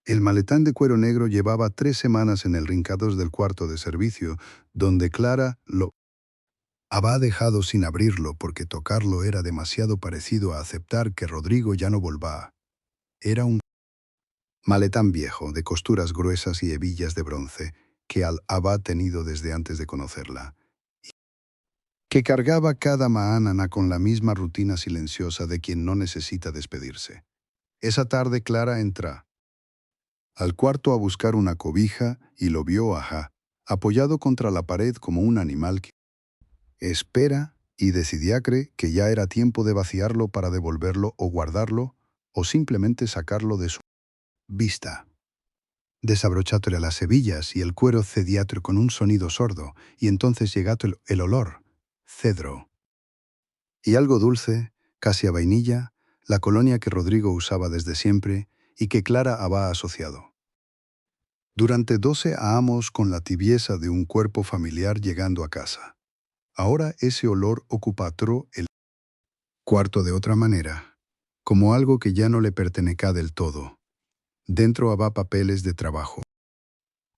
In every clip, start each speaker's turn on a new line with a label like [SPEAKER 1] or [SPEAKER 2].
[SPEAKER 1] El maletán de cuero negro llevaba 3 semanas en el rincados del cuarto de servicio, donde Clara lo había dejado sin abrirlo porque tocarlo era demasiado parecido a aceptar que Rodrigo ya no volvía. Era un maletán viejo, de costuras gruesas y hebillas de bronce, que había tenido desde antes de conocerla, que cargaba cada mañana con la misma rutina silenciosa de quien no necesita despedirse. Esa tarde Clara entró al cuarto a buscar una cobija y lo vio apoyado contra la pared como un animal que espera, y decidiacre que ya era tiempo de vaciarlo para devolverlo o guardarlo o simplemente sacarlo de su vista. Desabrochátole las hebillas y el cuero cediatro con un sonido sordo, y entonces llegato el olor, cedro. Y algo dulce, casi a vainilla, la colonia que Rodrigo usaba desde siempre y que Clara había asociado. Durante 12 años con la tibieza de un cuerpo familiar llegando a casa. Ahora ese olor ocupó el cuarto de otra manera, como algo que ya no le pertenecía del todo. Dentro había papeles de trabajo,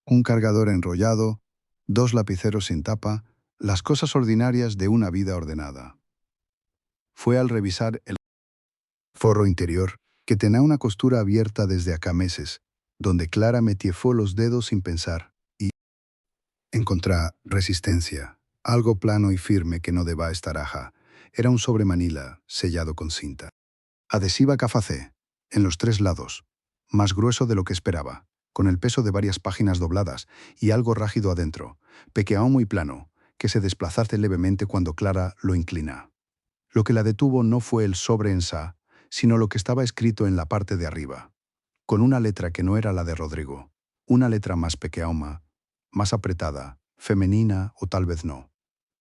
[SPEAKER 1] un cargador enrollado, 2 lapiceros sin tapa, las cosas ordinarias de una vida ordenada. Fue al revisar el forro interior, que tenía una costura abierta desde acá meses, donde Clara metió los dedos sin pensar, y encontró resistencia, algo plano y firme que no deba estar aja. Era un sobre manila, sellado con cinta adhesiva cafacé, en los 3 lados, más grueso de lo que esperaba, con el peso de varias páginas dobladas y algo rágido adentro, pequeño muy plano, que se desplazase levemente cuando Clara lo inclina. Lo que la detuvo no fue el sobre en sa, sino lo que estaba escrito en la parte de arriba, con una letra que no era la de Rodrigo, una letra más pequeña, más apretada, femenina o tal vez no,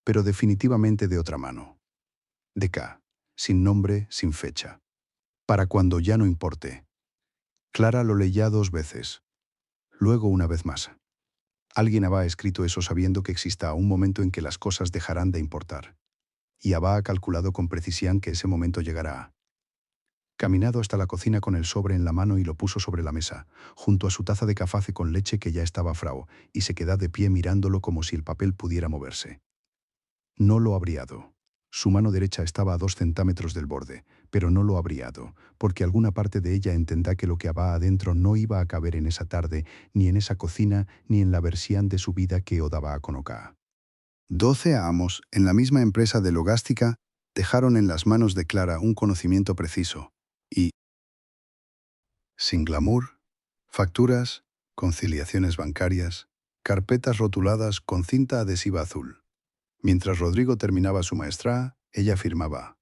[SPEAKER 1] pero definitivamente de otra mano. De K, sin nombre, sin fecha. Para cuando ya no importe. Clara lo leía 2 veces, luego una vez más. Alguien había escrito eso sabiendo que exista un momento en que las cosas dejarán de importar, y había calculado con precisión que ese momento llegará. Caminado hasta la cocina con el sobre en la mano y lo puso sobre la mesa, junto a su taza de café con leche que ya estaba frao, y se quedó de pie mirándolo como si el papel pudiera moverse. No lo abriado. Su mano derecha estaba a 2 centímetros del borde, pero no lo abriado, porque alguna parte de ella entendá que lo que había adentro no iba a caber en esa tarde, ni en esa cocina, ni en la versión de su vida que odaba a conocá. 12 años, en la misma empresa de logástica, dejaron en las manos de Clara un conocimiento preciso, y, sin glamour, facturas, conciliaciones bancarias, carpetas rotuladas con cinta adhesiva azul. Mientras Rodrigo terminaba su maestría, ella firmaba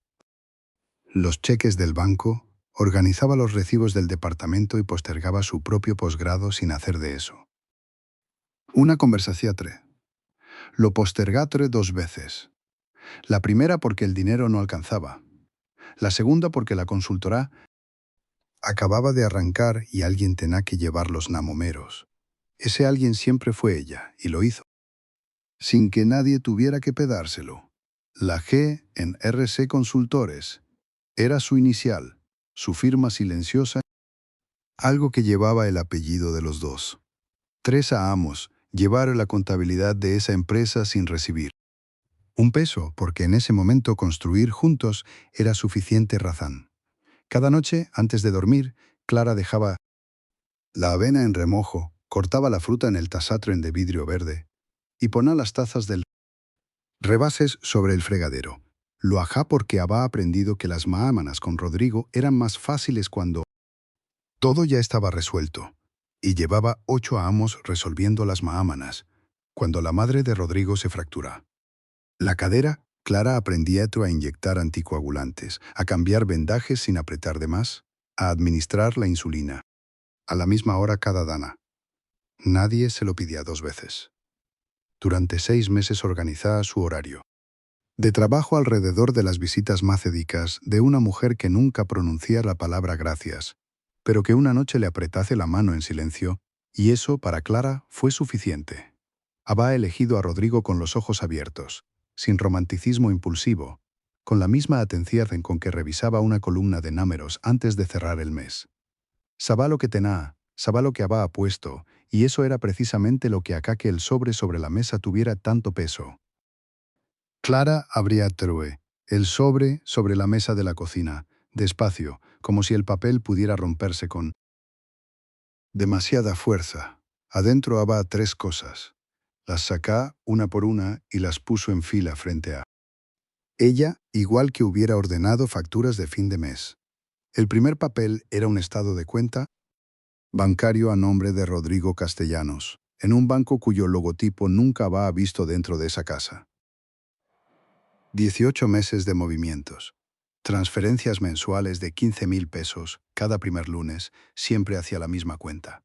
[SPEAKER 1] los cheques del banco, organizaba los recibos del departamento y postergaba su propio posgrado sin hacer de eso una conversación. Lo postergatre 2 veces. La primera porque el dinero no alcanzaba. La segunda porque la consultora acababa de arrancar y alguien tenía que llevar los namomeros. Ese alguien siempre fue ella, y lo hizo, sin que nadie tuviera que pedárselo. La G en RC Consultores era su inicial, su firma silenciosa, algo que llevaba el apellido de los dos. 3 años llevar la contabilidad de esa empresa sin recibir un peso, porque en ese momento construir juntos era suficiente razón. Cada noche, antes de dormir, Clara dejaba la avena en remojo, cortaba la fruta en el tasatren de vidrio verde y ponía las tazas del rebases sobre el fregadero. Lo ajá porque había aprendido que las maámanas con Rodrigo eran más fáciles cuando todo ya estaba resuelto, y llevaba 8 años resolviendo las maámanas, cuando la madre de Rodrigo se fractura la cadera. Clara aprendía a inyectar anticoagulantes, a cambiar vendajes sin apretar de más, a administrar la insulina. A la misma hora cada dana. Nadie se lo pedía 2 veces. Durante 6 meses organizaba su horario de trabajo alrededor de las visitas macédicas de una mujer que nunca pronuncia la palabra gracias, pero que una noche le apretase la mano en silencio, y eso para Clara fue suficiente. Había elegido a Rodrigo con los ojos abiertos, sin romanticismo impulsivo, con la misma atención con que revisaba una columna de números antes de cerrar el mes. Sabá lo que tenía, Sabía lo que había puesto, y eso era precisamente lo que acá que el sobre la mesa tuviera tanto peso. Clara abría True, el sobre la mesa de la cocina, despacio, como si el papel pudiera romperse con demasiada fuerza. Adentro había tres cosas. Las sacó una por una y las puso en fila frente a ella, igual que hubiera ordenado facturas de fin de mes. El primer papel era un estado de cuenta bancario a nombre de Rodrigo Castellanos, en un banco cuyo logotipo nunca había visto dentro de esa casa. 18 meses de movimientos. Transferencias mensuales de 15.000 pesos cada primer lunes, siempre hacia la misma cuenta.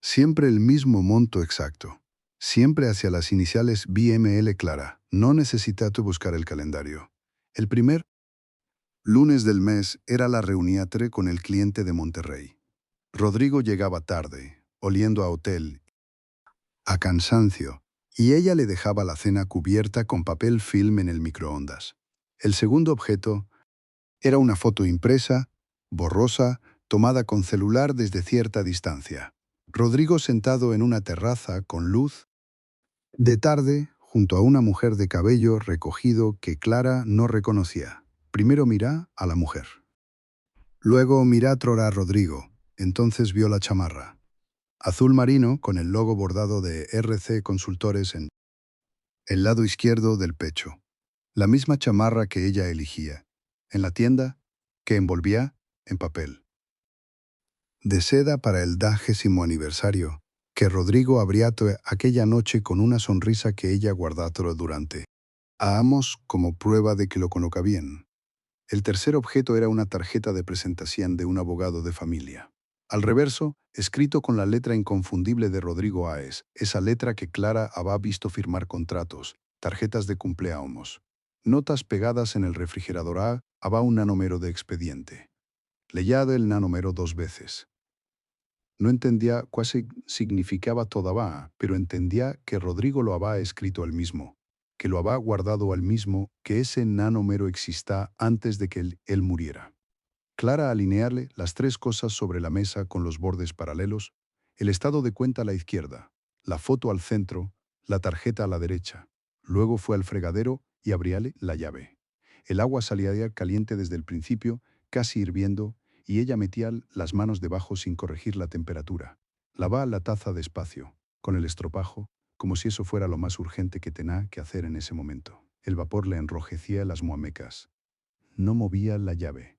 [SPEAKER 1] Siempre el mismo monto exacto. Siempre hacia las iniciales BML Clara. No necesitaste buscar el calendario. El primer lunes del mes era la reunión con el cliente de Monterrey. Rodrigo llegaba tarde, oliendo a hotel, a cansancio, y ella le dejaba la cena cubierta con papel film en el microondas. El segundo objeto era una foto impresa, borrosa, tomada con celular desde cierta distancia. Rodrigo sentado en una terraza con luz de tarde, junto a una mujer de cabello recogido que Clara no reconocía. Primero mirá a la mujer. Luego mirá a Rodrigo. Entonces vio la chamarra. Azul marino con el logo bordado de RC Consultores en el lado izquierdo del pecho. La misma chamarra que ella elegía. En la tienda, que envolvía en papel. De seda para el 10º aniversario, que Rodrigo abrió aquella noche con una sonrisa que ella guardó durante años como prueba de que lo conozca bien. El tercer objeto era una tarjeta de presentación de un abogado de familia. Al reverso, escrito con la letra inconfundible de Rodrigo Aes, esa letra que Clara había visto firmar contratos, tarjetas de cumpleaños. Notas pegadas en el refrigerador había un nanúmero de expediente. Leyado el nanúmero 2 veces. No entendía cuál significaba todavía, pero entendía que Rodrigo lo había escrito él mismo, que lo había guardado él mismo, que ese nanúmero existía antes de que él muriera. Clara alinearle las tres cosas sobre la mesa con los bordes paralelos, el estado de cuenta a la izquierda, la foto al centro, la tarjeta a la derecha. Luego fue al fregadero y abríale la llave. El agua salía caliente desde el principio, casi hirviendo, y ella metía las manos debajo sin corregir la temperatura. Lavaba la taza despacio, con el estropajo, como si eso fuera lo más urgente que tenía que hacer en ese momento. El vapor le enrojecía las muamecas. No movía la llave.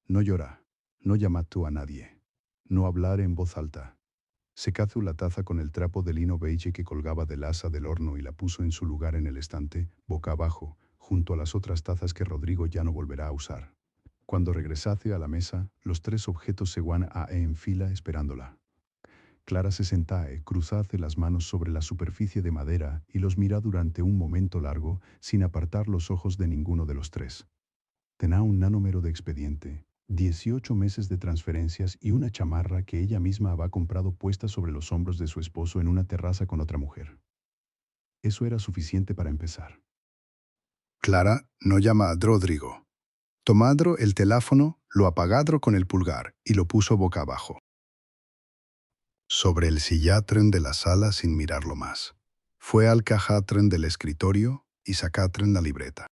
[SPEAKER 1] No llorar, no llamar tú a nadie, no hablar en voz alta. Secazó la taza con el trapo de lino beige que colgaba del asa del horno y la puso en su lugar en el estante, boca abajo, junto a las otras tazas que Rodrigo ya no volverá a usar. Cuando regresase a la mesa, los tres objetos se guan en fila esperándola. Clara se sentae, cruzase las manos sobre la superficie de madera y los mira durante un momento largo sin apartar los ojos de ninguno de los tres. Tenía un nanúmero de expediente, 18 meses de transferencias y una chamarra que ella misma había comprado puesta sobre los hombros de su esposo en una terraza con otra mujer. Eso era suficiente para empezar. Clara no llama a Rodrigo. Tomadro el teléfono, lo apagadro con el pulgar y lo puso boca abajo. Sobre el sillatren de la sala sin mirarlo más. Fue al cajatren del escritorio y sacatren la libreta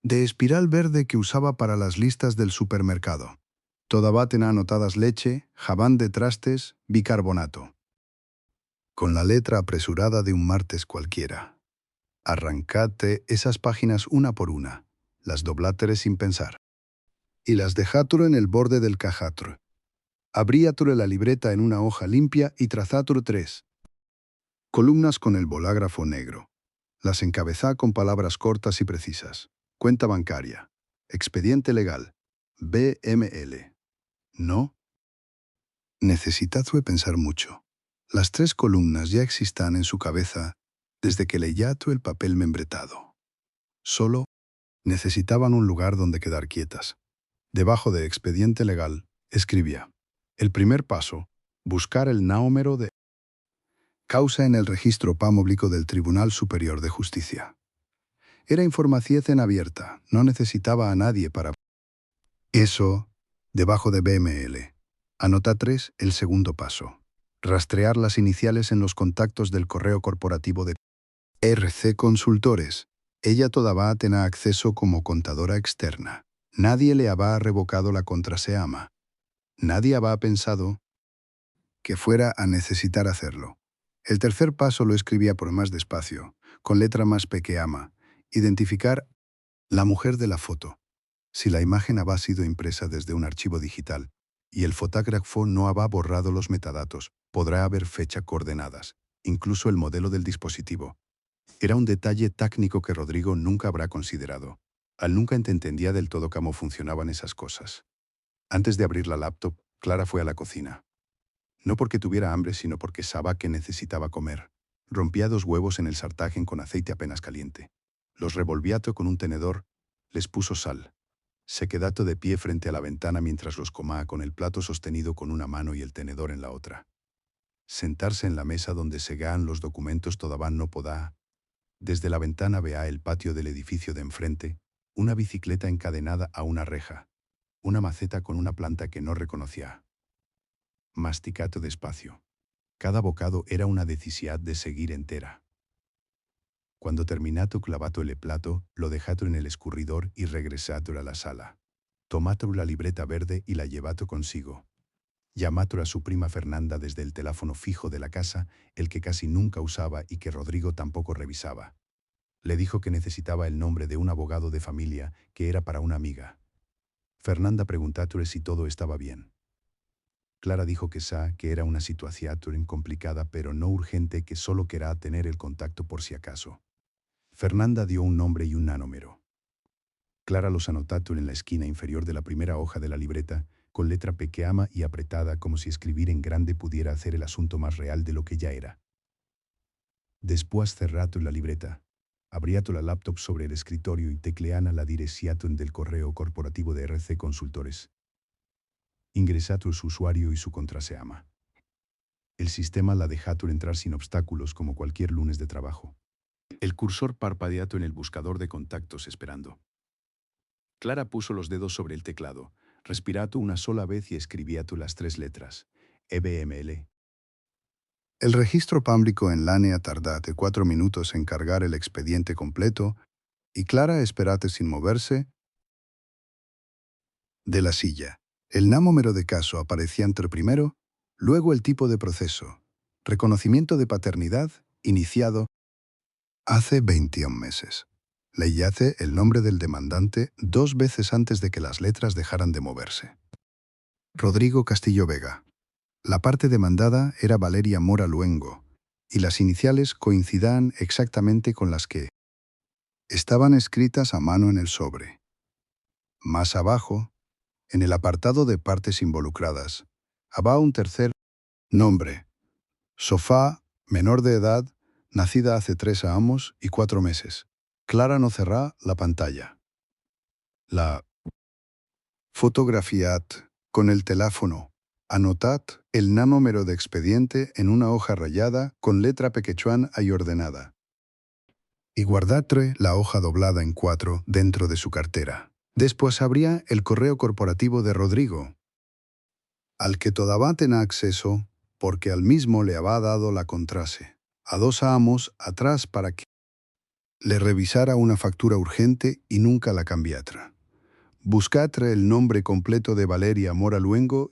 [SPEAKER 1] de espiral verde que usaba para las listas del supermercado. Toda tenía anotadas leche, jabón de trastes, bicarbonato. Con la letra apresurada de un martes cualquiera. Arrancate esas páginas una por una, las doblátere sin pensar. Y las dejáturo en el borde del cajatro. Abríaturo la libreta en una hoja limpia y trazáturo 3 columnas con el bolígrafo negro. Las encabezá con palabras cortas y precisas. Cuenta bancaria. Expediente legal. BML. No. Necesitazue pensar mucho. Las 3 columnas ya existan en su cabeza desde que leyato el papel membretado. Solo necesitaban un lugar donde quedar quietas. Debajo de expediente legal, escribía. El primer paso, buscar el número de causa en el registro público del Tribunal Superior de Justicia. Era información abierta, no necesitaba a nadie para eso, debajo de BML. Anota 3. El segundo paso. Rastrear las iniciales en los contactos del correo corporativo de RC Consultores. Ella todavía tiene acceso como contadora externa. Nadie le había revocado la contraseña. Nadie había pensado que fuera a necesitar hacerlo. El tercer paso lo escribía por más despacio, con letra más pequeña. Identificar la mujer de la foto. Si la imagen había sido impresa desde un archivo digital y el fotógrafo no había borrado los metadatos, podrá haber fecha coordenadas, incluso el modelo del dispositivo. Era un detalle técnico que Rodrigo nunca habrá considerado. Al nunca entendía del todo cómo funcionaban esas cosas. Antes de abrir la laptop, Clara fue a la cocina. No porque tuviera hambre, sino porque sabía que necesitaba comer. Rompía 2 huevos en el sartén con aceite apenas caliente. Los revolvía con un tenedor, les puso sal. Se quedó de pie frente a la ventana mientras los comía con el plato sostenido con una mano y el tenedor en la otra. Sentarse en la mesa donde se gaan los documentos todavía no podá. Desde la ventana vea el patio del edificio de enfrente, una bicicleta encadenada a una reja, una maceta con una planta que no reconocía. Masticato despacio. Cada bocado era una decisión de seguir entera. Cuando terminato clavato el plato, lo dejato en el escurridor y regresato a la sala. Tomato la libreta verde y la llevato consigo. Llamato a su prima Fernanda desde el teléfono fijo de la casa, el que casi nunca usaba y que Rodrigo tampoco revisaba. Le dijo que necesitaba el nombre de un abogado de familia que era para una amiga. Fernanda preguntándole si todo estaba bien. Clara dijo que era una situación complicada pero no urgente, que solo quería tener el contacto por si acaso. Fernanda dio un nombre y un número. Clara los anotó en la esquina inferior de la primera hoja de la libreta, con letra pequeña y apretada, como si escribir en grande pudiera hacer el asunto más real de lo que ya era. Después cerrato la libreta, abriato la laptop sobre el escritorio y tecleana la dirección del correo corporativo de RC Consultores. Ingresato su usuario y su contraseña. El sistema la dejato entrar sin obstáculos como cualquier lunes de trabajo. El cursor parpadeato en el buscador de contactos esperando. Clara puso los dedos sobre el teclado, respirato una sola vez y escribiato las 3 letras. EBML. El registro público en línea tardate 4 minutos en cargar el expediente completo y Clara esperate sin moverse de la silla. El número de caso aparecía entre primero, luego el tipo de proceso. Reconocimiento de paternidad, iniciado hace 21 meses. Le yace el nombre del demandante 2 veces antes de que las letras dejaran de moverse. Rodrigo Castillo Vega. La parte demandada era Valeria Mora Luengo, y las iniciales coincidían exactamente con las que estaban escritas a mano en el sobre. Más abajo, en el apartado de partes involucradas, había un tercer nombre. Sofá, menor de edad, nacida hace 3 años y 4 meses. Clara no cerrá la pantalla. La fotografiat con el teléfono. Anotad el número de expediente en una hoja rayada con letra pequeña y ordenada. Y guardatre la hoja doblada en 4 dentro de su cartera. Después habría el correo corporativo de Rodrigo, al que todavía tenía acceso porque al mismo le había dado la contrase a 2 amos atrás para que le revisara una factura urgente y nunca la cambiatra. Buscatre el nombre completo de Valeria Mora Luengo.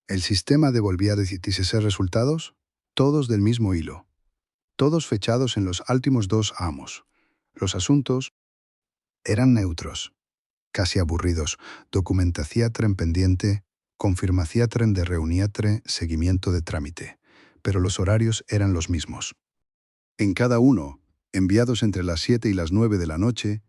[SPEAKER 1] El sistema devolvía 16 resultados, todos del mismo hilo, todos fechados en los últimos 2 amos. Los asuntos eran neutros, casi aburridos, documentación pendiente, confirmación de reuniatre, seguimiento de trámite, pero los horarios eran los mismos. En cada uno, enviados entre las 7 y las 9 de la noche,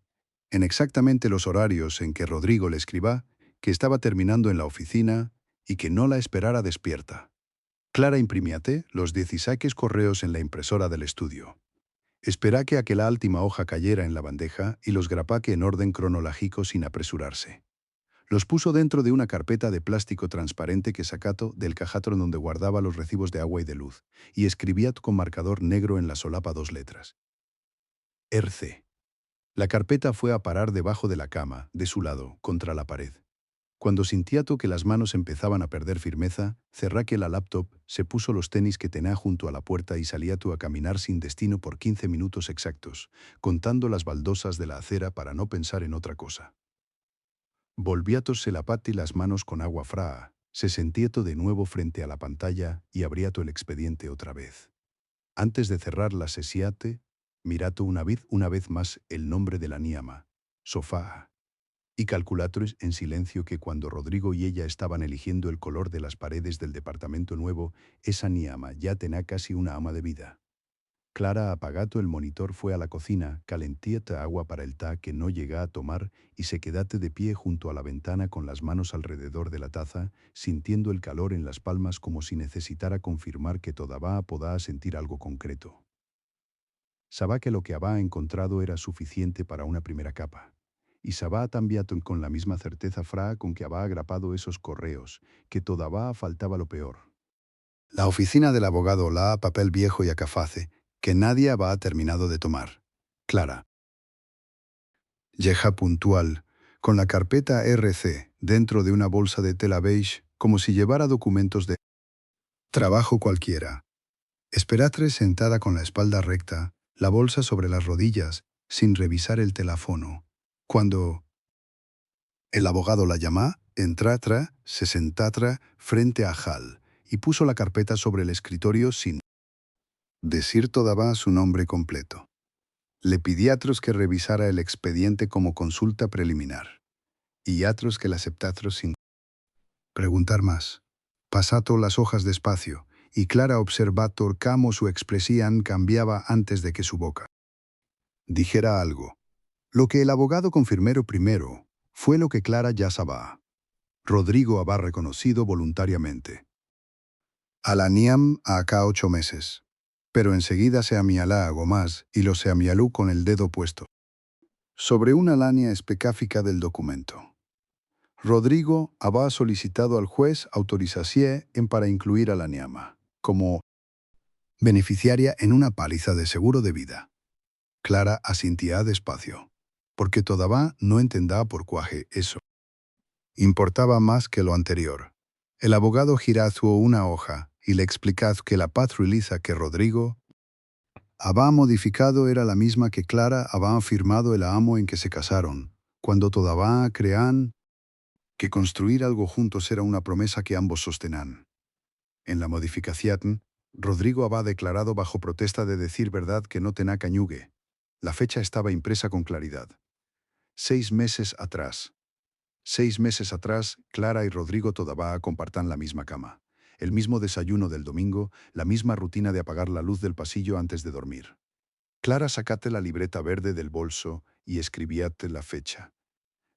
[SPEAKER 1] en exactamente los horarios en que Rodrigo le escribá que estaba terminando en la oficina y que no la esperara despierta. Clara imprimíate los 16 correos en la impresora del estudio. Esperá que aquella última hoja cayera en la bandeja y los grapaque en orden cronológico sin apresurarse. Los puso dentro de una carpeta de plástico transparente que sacato del cajatro donde guardaba los recibos de agua y de luz, y escribía con marcador negro en la solapa 2 letras. RC. La carpeta fue a parar debajo de la cama, de su lado, contra la pared. Cuando sintió que las manos empezaban a perder firmeza, cerró la laptop, se puso los tenis que tenía junto a la puerta y salía a caminar sin destino por 15 minutos exactos, contando las baldosas de la acera para no pensar en otra cosa. Volviátose la pata y las manos con agua fraa, se sentieto de nuevo frente a la pantalla y abriato el expediente otra vez. Antes de cerrar la sesiate, mirato una vez más el nombre de la niama, sofá, y calculatres en silencio que cuando Rodrigo y ella estaban eligiendo el color de las paredes del departamento nuevo, esa niama ya tenía casi una ama de vida. Clara apagato el monitor fue a la cocina, calentíate agua para el té que no llega a tomar y se quedate de pie junto a la ventana con las manos alrededor de la taza, sintiendo el calor en las palmas como si necesitara confirmar que todavía podía sentir algo concreto. Sabá que lo que había encontrado era suficiente para una primera capa. Y sabá también con la misma certeza fra con que había agrapado esos correos, que todavía faltaba lo peor. La oficina del abogado la papel viejo y acaface, que nadie había terminado de tomar. Clara. Llega puntual, con la carpeta RC dentro de una bolsa de tela beige, como si llevara documentos de trabajo cualquiera. Esperatre sentada con la espalda recta, la bolsa sobre las rodillas, sin revisar el teléfono. Cuando el abogado la llamó, entratra, se sentatra frente a Hal y puso la carpeta sobre el escritorio sin decir todavía su nombre completo. Le pidió que revisara el expediente como consulta preliminar y otros que la aceptatros sin preguntar más. Pasato las hojas despacio y Clara observator cómo su expresión cambiaba antes de que su boca dijera algo. Lo que el abogado confirmó primero fue lo que Clara ya sabía. Rodrigo había reconocido voluntariamente a la niam a acá 8 meses, pero enseguida se amialá algo más y lo se amialú con el dedo puesto sobre una línea específica del documento. Rodrigo había solicitado al juez autorización para incluir a la niama como beneficiaria en una póliza de seguro de vida. Clara asintía despacio, porque todavía no entendía por qué eso importaba más que lo anterior. El abogado girazó una hoja y le explicó que la paz release que Rodrigo había modificado era la misma que Clara había firmado el amo en que se casaron, cuando todavía creían que construir algo juntos era una promesa que ambos sostenían. En la modificación, Rodrigo había declarado bajo protesta de decir verdad que no tenía cañugue. La fecha estaba impresa con claridad. 6 meses atrás. 6 meses atrás, Clara y Rodrigo todavía compartan la misma cama, el mismo desayuno del domingo, la misma rutina de apagar la luz del pasillo antes de dormir. Clara sacate la libreta verde del bolso y escribíate la fecha.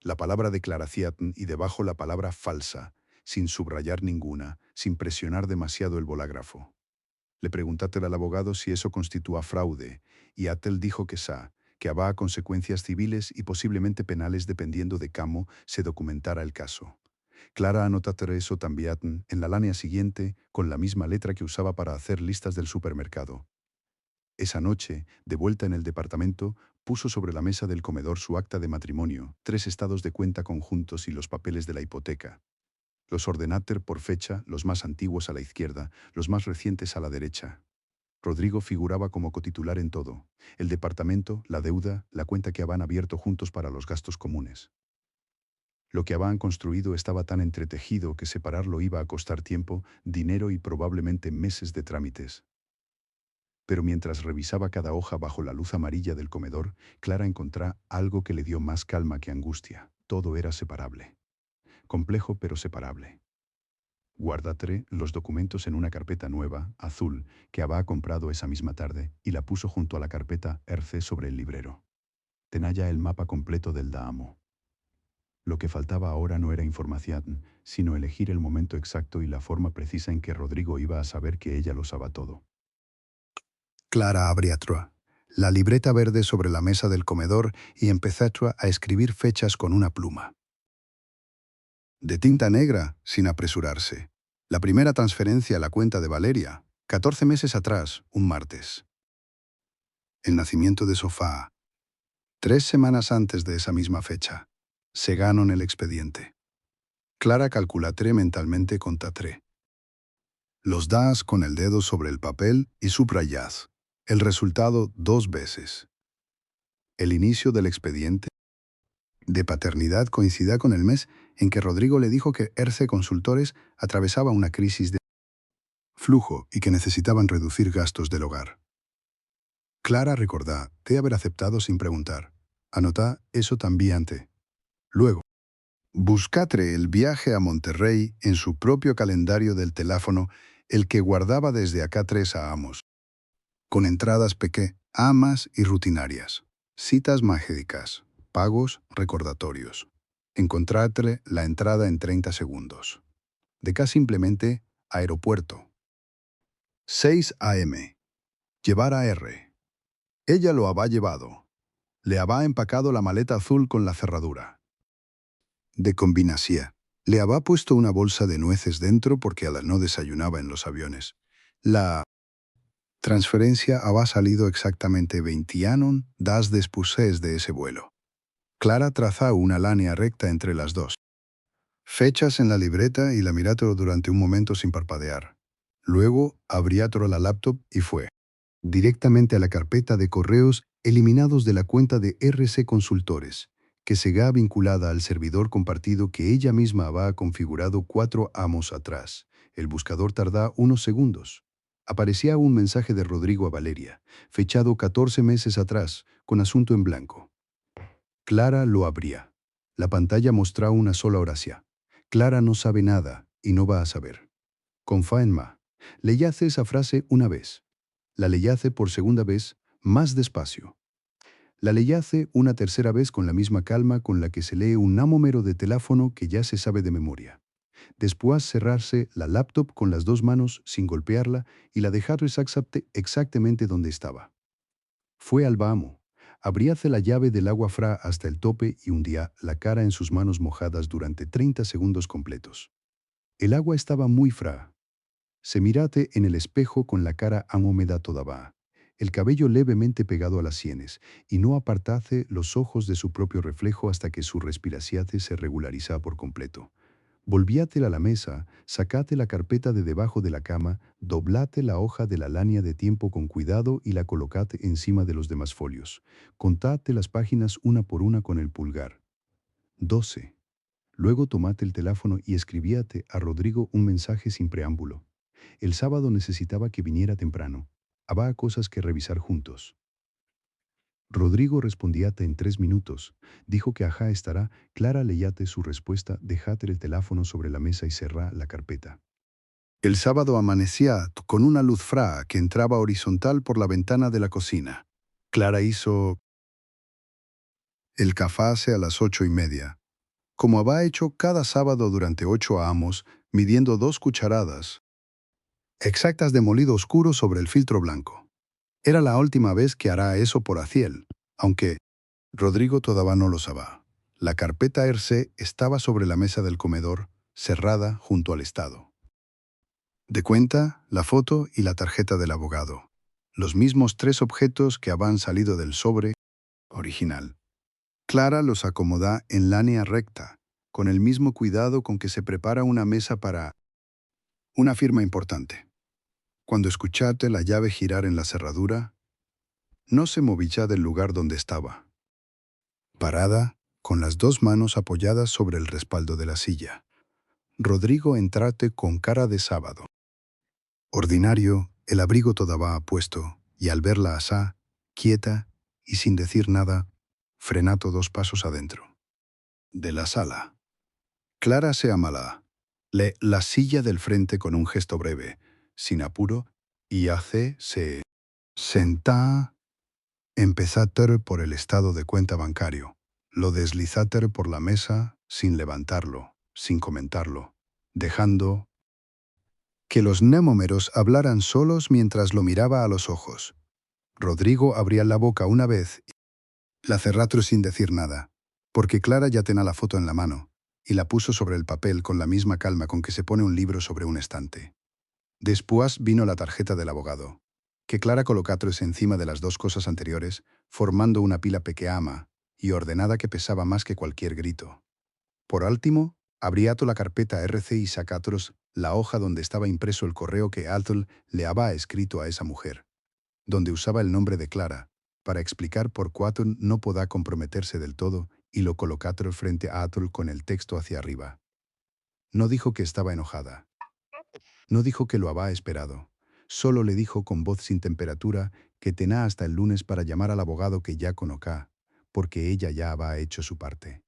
[SPEAKER 1] La palabra declaración y debajo la palabra falsa, sin subrayar ninguna, sin presionar demasiado el bolígrafo. Le preguntaste al abogado si eso constituía fraude, y Atel dijo que había consecuencias civiles y posiblemente penales dependiendo de cómo se documentara el caso. Clara anotaste eso también en la línea siguiente con la misma letra que usaba para hacer listas del supermercado. Esa noche, de vuelta en el departamento, puso sobre la mesa del comedor su acta de matrimonio, 3 estados de cuenta conjuntos y los papeles de la hipoteca. Los ordenater por fecha, los más antiguos a la izquierda, los más recientes a la derecha. Rodrigo figuraba como cotitular en todo: el departamento, la deuda, la cuenta que habían abierto juntos para los gastos comunes. Lo que habían construido estaba tan entretejido que separarlo iba a costar tiempo, dinero y probablemente meses de trámites. Pero mientras revisaba cada hoja bajo la luz amarilla del comedor, Clara encontró algo que le dio más calma que angustia. Todo era separable. Complejo pero separable. Guardatre los documentos en una carpeta nueva, azul, que había comprado esa misma tarde, y la puso junto a la carpeta RC sobre el librero. Tenía ya el mapa completo del Daamo. Lo que faltaba ahora no era información, sino elegir el momento exacto y la forma precisa en que Rodrigo iba a saber que ella lo sabía todo. Clara abrió la libreta verde sobre la mesa del comedor y empezó a escribir fechas con una pluma. De tinta negra, sin apresurarse. La primera transferencia a la cuenta de Valeria, 14 meses atrás, un martes. El nacimiento de Sofá, 3 semanas antes de esa misma fecha. Se ganó en el expediente. Clara calculatré mentalmente contatré. Los das con el dedo sobre el papel y subrayás. El resultado 2 veces. El inicio del expediente de paternidad coincidía con el mes en que Rodrigo le dijo que ERCE Consultores atravesaba una crisis de flujo y que necesitaban reducir gastos del hogar. Clara recordá de haber aceptado sin preguntar. Anotá eso también ante. Luego, buscatre el viaje a Monterrey en su propio calendario del teléfono, el que guardaba desde acá 3 a Amos, con entradas pequeñas, amas y rutinarias, citas magédicas, pagos, recordatorios. Encontratre la entrada en 30 segundos. De acá simplemente, aeropuerto. 6 a.m. Llevar a R. Ella lo había llevado. Le había empacado la maleta azul con la cerradura. De combinación. Le había puesto una bolsa de nueces dentro porque Ala no desayunaba en los aviones. La transferencia había salido exactamente 20 años después de ese vuelo. Clara trazó una línea recta entre las dos fechas en la libreta y la miró durante un momento sin parpadear. Luego abrió la laptop y fue directamente a la carpeta de correos eliminados de la cuenta de RC Consultores, que se ha vinculada al servidor compartido que ella misma había configurado 4 amos atrás. El buscador tardá unos segundos. Aparecía un mensaje de Rodrigo a Valeria, fechado 14 meses atrás, con asunto en blanco. Clara lo abría. La pantalla mostraba una sola oración. Clara no sabe nada y no va a saber. Confía en ma. Leyace esa frase una vez. La leyace por segunda vez, más despacio. La leyace una tercera vez con la misma calma con la que se lee un número de teléfono que ya se sabe de memoria. Después cerrarse la laptop con las dos manos sin golpearla y la dejar exactamente donde estaba. Fue al baño. Abríace la llave del agua fría hasta el tope y hundía la cara en sus manos mojadas durante 30 segundos completos. El agua estaba muy fría. Se mirate en el espejo con la cara húmeda toda, el cabello levemente pegado a las sienes, y no apartase los ojos de su propio reflejo hasta que su respiración se regulariza por completo. Volvíate a la mesa, sacate la carpeta de debajo de la cama, doblate la hoja de la lánea de tiempo con cuidado y la colocate encima de los demás folios. Contate las páginas una por una con el pulgar. 12. Luego tomate el teléfono y escribíate a Rodrigo un mensaje sin preámbulo. El sábado necesitaba que viniera temprano. Había cosas que revisar juntos. Rodrigo respondíate en 3 minutos. Dijo que ajá estará. Clara leyate su respuesta, dejate el teléfono sobre la mesa y cerrá la carpeta. El sábado amanecía con una luz fría que entraba horizontal por la ventana de la cocina. Clara hizo el café a las 8:30, como había hecho cada sábado durante 8 amos, midiendo 2 cucharadas exactas de molido oscuro sobre el filtro blanco. Era la última vez que hará eso por Aciel, aunque Rodrigo todavía no lo sabía. La carpeta RC estaba sobre la mesa del comedor, cerrada junto al estado de cuenta, la foto y la tarjeta del abogado. Los mismos 3 objetos que habían salido del sobre original. Clara los acomoda en línea recta, con el mismo cuidado con que se prepara una mesa para una firma importante. Cuando escuchaste la llave girar en la cerradura, no se movía del lugar donde estaba. Parada, con las 2 manos apoyadas sobre el respaldo de la silla. Rodrigo entrate con cara de sábado. Ordinario, el abrigo todavía puesto, y al verla asá, quieta y sin decir nada, frenato 2 pasos adentro. De la sala. Clara se amala. La silla del frente con un gesto breve, sin apuro, y se senta. Empezater por el estado de cuenta bancario. Lo deslizater por la mesa sin levantarlo, sin comentarlo, dejando que los números hablaran solos mientras lo miraba a los ojos. Rodrigo abría la boca una vez y la cerró sin decir nada, porque Clara ya tenía la foto en la mano, y la puso sobre el papel con la misma calma con que se pone un libro sobre un estante. Después vino la tarjeta del abogado, que Clara colocó encima de las 2 cosas anteriores, formando una pila pequeña y ordenada que pesaba más que cualquier grito. Por último, Abriato la carpeta RC y sacátros la hoja donde estaba impreso el correo que Athol le había escrito a esa mujer, donde usaba el nombre de Clara, para explicar por cuánto no podía comprometerse del todo, y lo colocatro frente a Athol con el texto hacia arriba. No dijo que estaba enojada. No dijo que lo había esperado. Solo le dijo con voz sin temperatura que tenía hasta el lunes para llamar al abogado que ya conocía, porque ella ya había hecho su parte.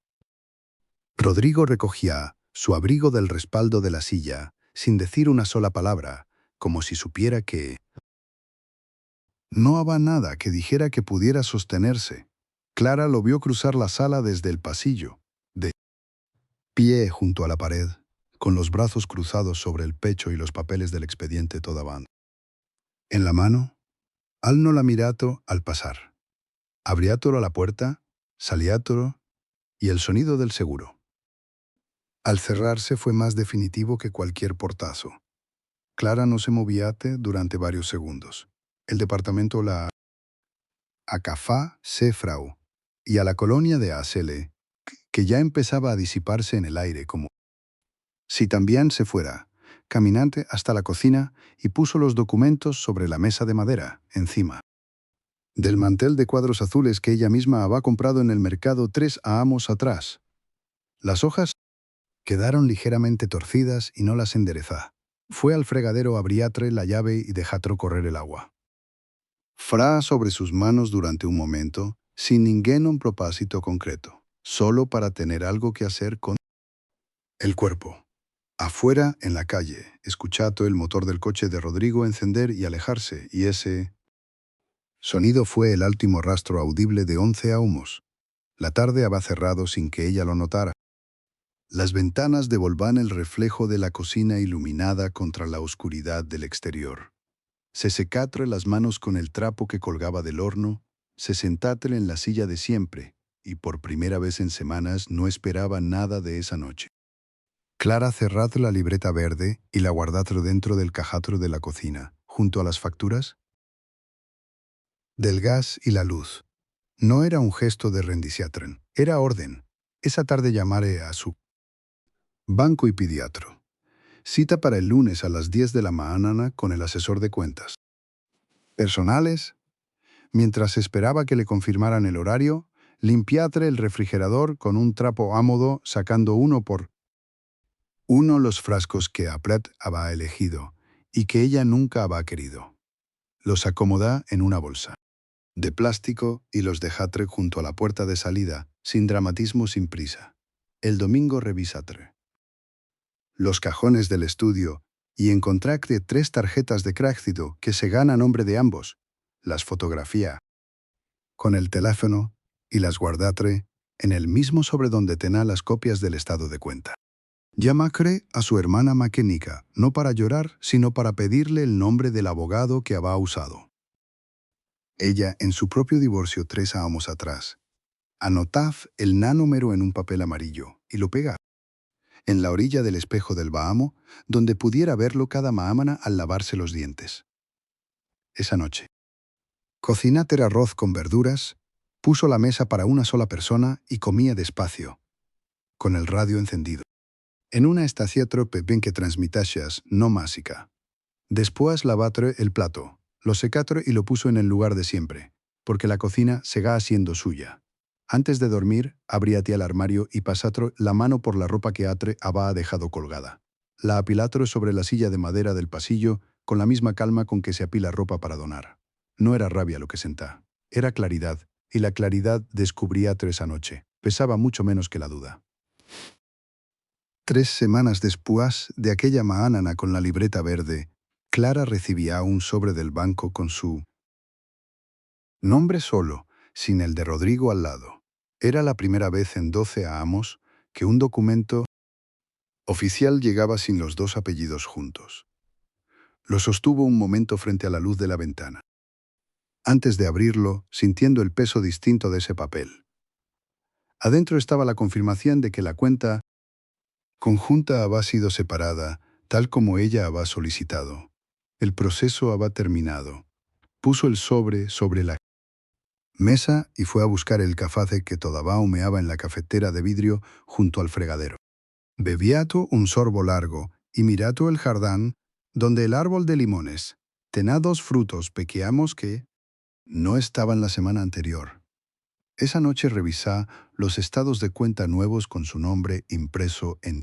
[SPEAKER 1] Rodrigo recogía su abrigo del respaldo de la silla, sin decir una sola palabra, como si supiera que no había nada que dijera que pudiera sostenerse. Clara lo vio cruzar la sala desde el pasillo, de pie junto a la pared, con los brazos cruzados sobre el pecho y los papeles del expediente toda banda. En la mano, al no la mirato al pasar. Abriátolo a la puerta, saliátolo y el sonido del seguro. Al cerrarse fue más definitivo que cualquier portazo. Clara no se movíate durante varios segundos. El departamento la acafá Sefrau y a la colonia de Asele, que ya empezaba a disiparse en el aire como si también se fuera, caminante hasta la cocina y puso los documentos sobre la mesa de madera, encima del mantel de cuadros azules que ella misma había comprado en el mercado 3 años atrás. Las hojas quedaron ligeramente torcidas y no las enderezá. Fue al fregadero a abriatre la llave y dejatro correr el agua. Fra sobre sus manos durante un momento, sin ningún propósito concreto, solo para tener algo que hacer con el cuerpo. Afuera, en la calle, escuchato el motor del coche de Rodrigo encender y alejarse, y ese sonido fue el último rastro audible de 11 ahumos. La tarde había cerrado sin que ella lo notara. Las ventanas devolvían el reflejo de la cocina iluminada contra la oscuridad del exterior. Se secatre las manos con el trapo que colgaba del horno, se sentátre en la silla de siempre, y por primera vez en semanas no esperaba nada de esa noche. Clara cerrad la libreta verde y la guardadlo dentro del cajatro de la cocina, junto a las facturas del gas y la luz. No era un gesto de rendiciatren, era orden. Esa tarde llamaré a su banco y pediatro. Cita para el lunes a las 10 de la mañana con el asesor de cuentas personales. Mientras esperaba que le confirmaran el horario, limpiatre el refrigerador con un trapo ámodo, sacando uno por uno los frascos que Aprat había elegido y que ella nunca había querido. Los acomodá en una bolsa de plástico y los dejatre junto a la puerta de salida, sin dramatismo, sin prisa. El domingo revisatre los cajones del estudio y encontracte 3 tarjetas de crédito que se gana a nombre de ambos. Las fotografía con el teléfono y las guardatre en el mismo sobre donde tenía las copias del estado de cuenta. Llamacre a su hermana maquenica, no para llorar, sino para pedirle el nombre del abogado que había usado. Ella, en su propio divorcio 3 años atrás, anotad el número en un papel amarillo y lo pega en la orilla del espejo del Bahamo, donde pudiera verlo cada mañana al lavarse los dientes. Esa noche, cocinate arroz con verduras, puso la mesa para una sola persona y comía despacio, con el radio encendido. En una estación trope ben que transmitashas no másica. Después lavatre el plato, lo secatre y lo puso en el lugar de siempre, porque la cocina seguía siendo suya. Antes de dormir, abríate al armario y pasatro la mano por la ropa que Atre había dejado colgada. La apilatro sobre la silla de madera del pasillo con la misma calma con que se apila ropa para donar. No era rabia lo que sentá, era claridad, y la claridad descubrí Atre esa noche. Pesaba mucho menos que la duda. 3 semanas después de aquella mañana con la libreta verde, Clara recibía un sobre del banco con su nombre solo, sin el de Rodrigo al lado. Era la primera vez en 12 años que un documento oficial llegaba sin los 2 apellidos juntos. Lo sostuvo un momento frente a la luz de la ventana. Antes de abrirlo, sintiendo el peso distinto de ese papel. Adentro estaba la confirmación de que la cuenta conjunta había sido separada, tal como ella había solicitado. El proceso había terminado. Puso el sobre la mesa y fue a buscar el café que todavía humeaba en la cafetera de vidrio junto al fregadero. Bebiato un sorbo largo, y mirato el jardán, donde el árbol de limones tenía dos frutos pequeamos que no estaban la semana anterior. Esa noche revisá los estados de cuenta nuevos con su nombre impreso en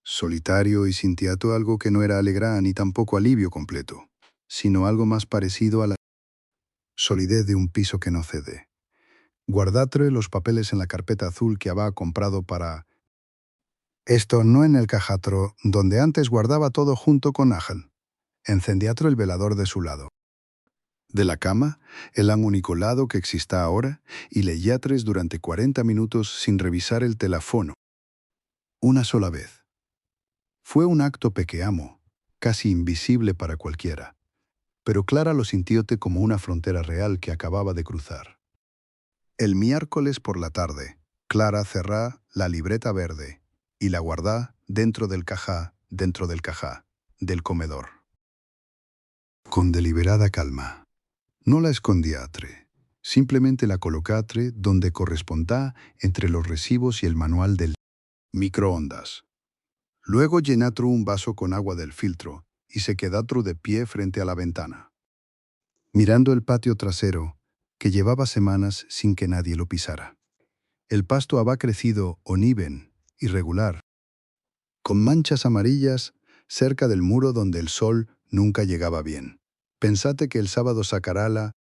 [SPEAKER 1] solitario y sintiato algo que no era alegría ni tampoco alivio completo, sino algo más parecido a la solidez de un piso que no cede. Guardatre los papeles en la carpeta azul que había comprado para esto, no en el cajatro, donde antes guardaba todo junto con Ángel. Encendiatro el velador de su lado. De la cama, el único lado que exista ahora, y leyátres durante 40 minutos sin revisar el teléfono. Una sola vez. Fue un acto pequeño, casi invisible para cualquiera, pero Clara lo sintióte como una frontera real que acababa de cruzar. El miércoles por la tarde, Clara cerrá la libreta verde y la guardá dentro del cajá del comedor. Con deliberada calma. No la escondiatre, simplemente la colocatre donde correspondá entre los recibos y el manual del microondas. Luego llenatru un vaso con agua del filtro y se quedatru de pie frente a la ventana, mirando el patio trasero, que llevaba semanas sin que nadie lo pisara. El pasto había crecido oníven, irregular, con manchas amarillas cerca del muro donde el sol nunca llegaba bien. Pensate que el sábado sacará la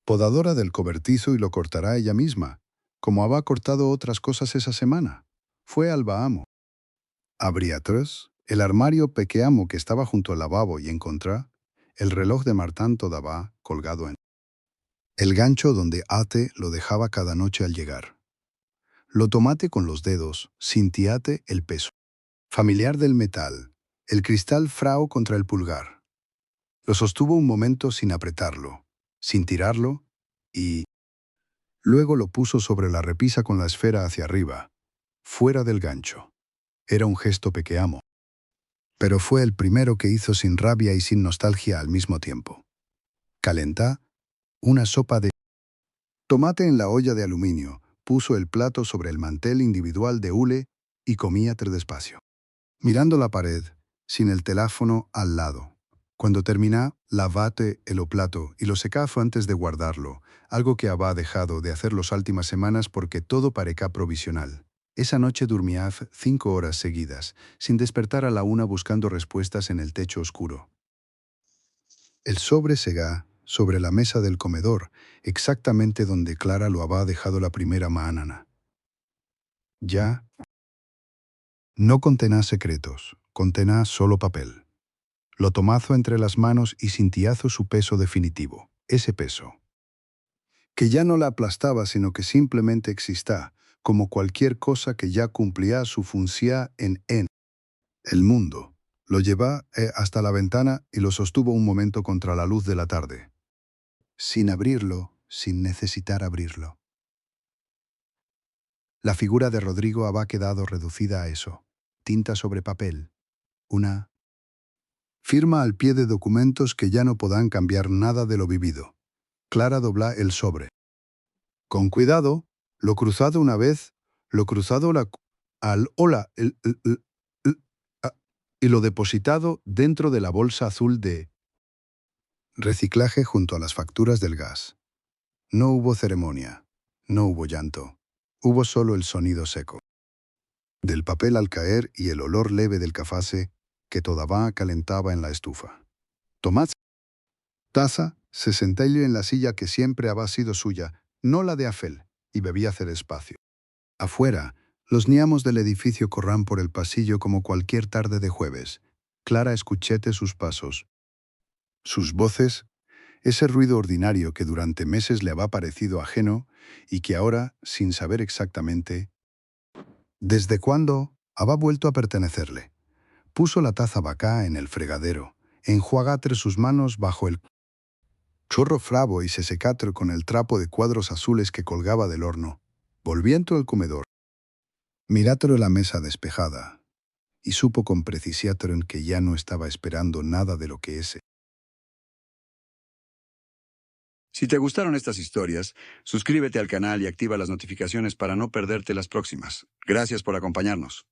[SPEAKER 1] podadora del cobertizo y lo cortará ella misma, como había cortado otras cosas esa semana. Fue al Baamo. Abría atrás el armario pequeño que estaba junto al lavabo y encontrá el reloj de Martán todavía colgado en el gancho donde Ate lo dejaba cada noche al llegar. Lo tomate con los dedos, sintiate el peso familiar del metal, el cristal frao contra el pulgar. Lo sostuvo un momento sin apretarlo, sin tirarlo, y luego lo puso sobre la repisa con la esfera hacia arriba, fuera del gancho. Era un gesto pequeño, pero fue el primero que hizo sin rabia y sin nostalgia al mismo tiempo. Calentá una sopa de tomate en la olla de aluminio, puso el plato sobre el mantel individual de hule y comía despacio, mirando la pared, sin el teléfono al lado. Cuando terminá, lavate el plato y lo secafo antes de guardarlo, algo que había dejado de hacer las últimas semanas porque todo parecía provisional. Esa noche dormía 5 horas seguidas, sin despertar a la una buscando respuestas en el techo oscuro. El sobre segá sobre la mesa del comedor, exactamente donde Clara lo había dejado la primera mañana. Ya no contenía secretos, contenía solo papel. Lo tomazo entre las manos y sintiazo su peso definitivo, ese peso. Que ya no la aplastaba, sino que simplemente existía, como cualquier cosa que ya cumplía su función en el mundo. Lo llevó hasta la ventana y lo sostuvo un momento contra la luz de la tarde. Sin abrirlo, sin necesitar abrirlo. La figura de Rodrigo había quedado reducida a eso. Tinta sobre papel. Una firma al pie de documentos que ya no podrán cambiar nada de lo vivido. Clara dobla el sobre. Con cuidado, lo cruzado una vez, lo cruzado al hola, y lo depositado dentro de la bolsa azul de reciclaje junto a las facturas del gas. No hubo ceremonia, no hubo llanto, hubo solo el sonido seco del papel al caer y el olor leve del café que todavía calentaba en la estufa. Tomás taza se sentó en la silla que siempre había sido suya, no la de Afel, y bebía hacer espacio. Afuera, los niamos del edificio corran por el pasillo como cualquier tarde de jueves. Clara escuchete sus pasos, sus voces, ese ruido ordinario que durante meses le había parecido ajeno y que ahora, sin saber exactamente desde cuándo, había vuelto a pertenecerle. Puso la taza vacá en el fregadero, enjuagatre sus manos bajo el chorro fravo y se secatre con el trapo de cuadros azules que colgaba del horno. Volviendo al comedor, mirátelo la mesa despejada, y supo con precisión que ya no estaba esperando nada de lo que ese.
[SPEAKER 2] Si te gustaron estas historias, suscríbete al canal y activa las notificaciones para no perderte las próximas. Gracias por acompañarnos.